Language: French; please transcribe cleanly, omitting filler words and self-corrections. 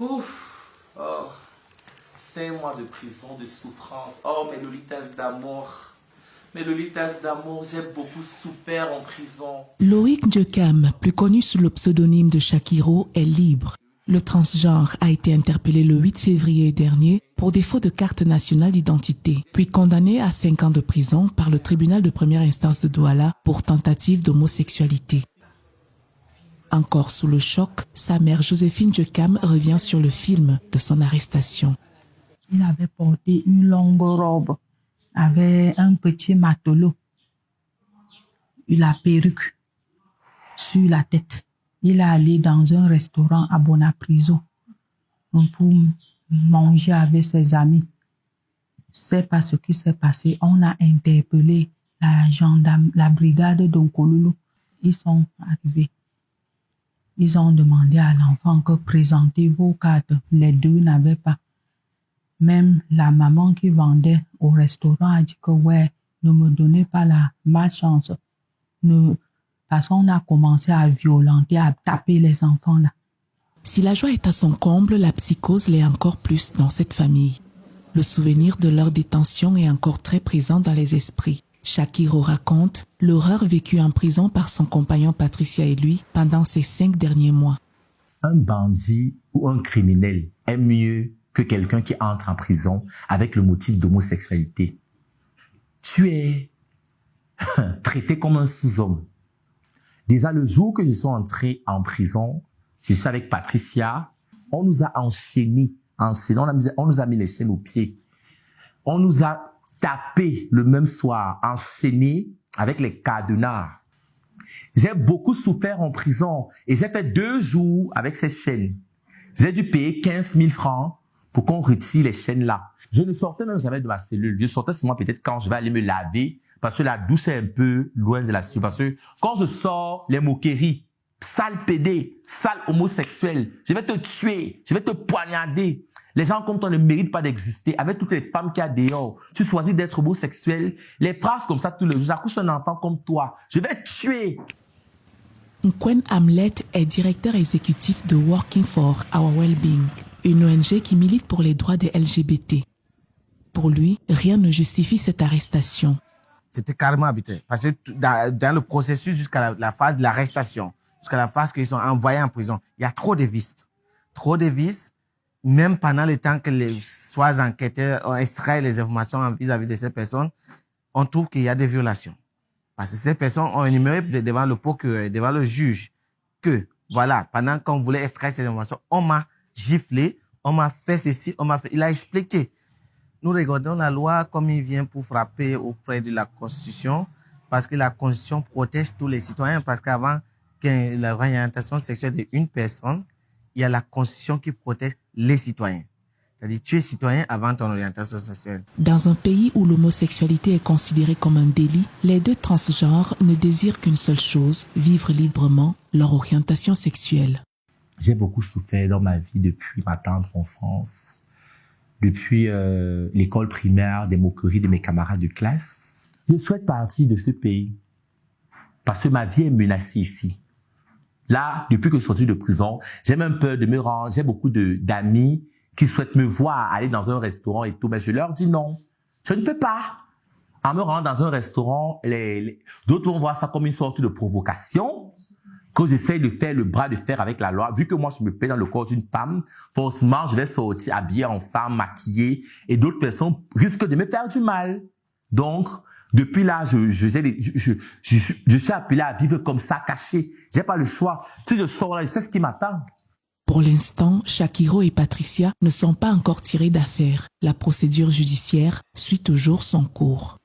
Ouf. Oh. 5 mois de prison, de souffrance. Oh, mes Lolitas d'amour. Mes Lolitas d'amour, j'ai beaucoup souffert en prison. Loïc Ndiokam, plus connu sous le pseudonyme de Shakiro, est libre. Le transgenre a été interpellé le 8 février dernier pour défaut de carte nationale d'identité, puis condamné à 5 ans de prison par le tribunal de première instance de Douala pour tentative d'homosexualité. Encore sous le choc, sa mère Joséphine Ndiokam revient sur le film de son arrestation. Il avait porté une longue robe avec un petit matelot, la perruque sur la tête. Il est allé dans un restaurant à Bonapriso pour manger avec ses amis. C'est pas ce qui s'est passé. On a interpellé la gendarme, la brigade d'Onkololo. Ils sont arrivés. Ils ont demandé à l'enfant que présentez vos cartes. Les deux n'avaient pas. Même la maman qui vendait au restaurant a dit que ouais, ne me donnez pas la malchance. Parce qu'on a commencé à violenter, à taper les enfants là. Si la joie est à son comble, la psychose l'est encore plus dans cette famille. Le souvenir de leur détention est encore très présent dans les esprits. Shakiro raconte l'horreur vécue en prison par son compagnon Patricia et lui pendant ces 5 derniers mois. Un bandit ou un criminel est mieux que quelqu'un qui entre en prison avec le motif d'homosexualité. Tu es traité comme un sous-homme. Déjà, le jour que je suis entré en prison, je suis avec Patricia, on nous a enchaînés, on nous a mis les chaînes aux pieds. On nous a tapés le même soir, enchaînés avec les cadenas. J'ai beaucoup souffert en prison et j'ai fait 2 jours avec ces chaînes. J'ai dû payer 15 000 francs pour qu'on retire les chaînes là. Je ne sortais même jamais de ma cellule. Je sortais seulement peut-être quand je vais aller me laver, parce que la douche est un peu loin de la cellule. Parce que quand je sors, les moqueries, sale pédé, sale homosexuel, je vais te tuer, je vais te poignarder. Les gens comme toi ne méritent pas d'exister. Avec toutes les femmes qu'il y a dehors, tu choisis d'être homosexuel, les phrases comme ça tous les jours, j'accouche un enfant comme toi, je vais te tuer. Nkwen Hamlet est directeur exécutif de Working for Our Wellbeing, une ONG qui milite pour les droits des LGBT. Pour lui, rien ne justifie cette arrestation. C'était carrément habité. Parce que dans le processus jusqu'à la phase de l'arrestation, jusqu'à la phase qu'ils sont envoyés en prison, il y a trop de vices. Trop de vices, même pendant le temps que les soit enquêteurs ont extrait les informations vis-à-vis de ces personnes, on trouve qu'il y a des violations. Parce que ces personnes ont énuméré devant le procureur, devant le juge, que, voilà, pendant qu'on voulait extraire ces informations, on m'a giflé, on m'a fait ceci, on m'a fait... Il a expliqué. Nous regardons la loi comme il vient pour frapper auprès de la Constitution, parce que la Constitution protège tous les citoyens, parce qu'avant que la réorientation sexuelle d'une personne, il y a la Constitution qui protège les citoyens. C'est-à-dire, tu es citoyen avant ton orientation sexuelle. Dans un pays où l'homosexualité est considérée comme un délit, les 2 transgenres ne désirent qu'une seule chose, vivre librement leur orientation sexuelle. J'ai beaucoup souffert dans ma vie depuis ma tendre enfance, depuis l'école primaire, des moqueries de mes camarades de classe. Je souhaite partir de ce pays parce que ma vie est menacée ici. Là, depuis que je suis sorti de prison, j'ai même peur de me rendre. J'ai beaucoup d'amis qui souhaitent me voir aller dans un restaurant et tout, mais je leur dis non. Je ne peux pas. En me rendant dans un restaurant, d'autres vont voir ça comme une sorte de provocation, que j'essaie de faire le bras de fer avec la loi. Vu que moi, je me plais dans le corps d'une femme, forcément, je vais sortir habillée en femme, maquillée, et d'autres personnes risquent de me faire du mal. Donc, depuis là, je suis appelé à vivre comme ça, caché. J'ai pas le choix. Si je sors là, je sais ce qui m'attend. Pour l'instant, Shakiro et Patricia ne sont pas encore tirés d'affaire. La procédure judiciaire suit toujours son cours.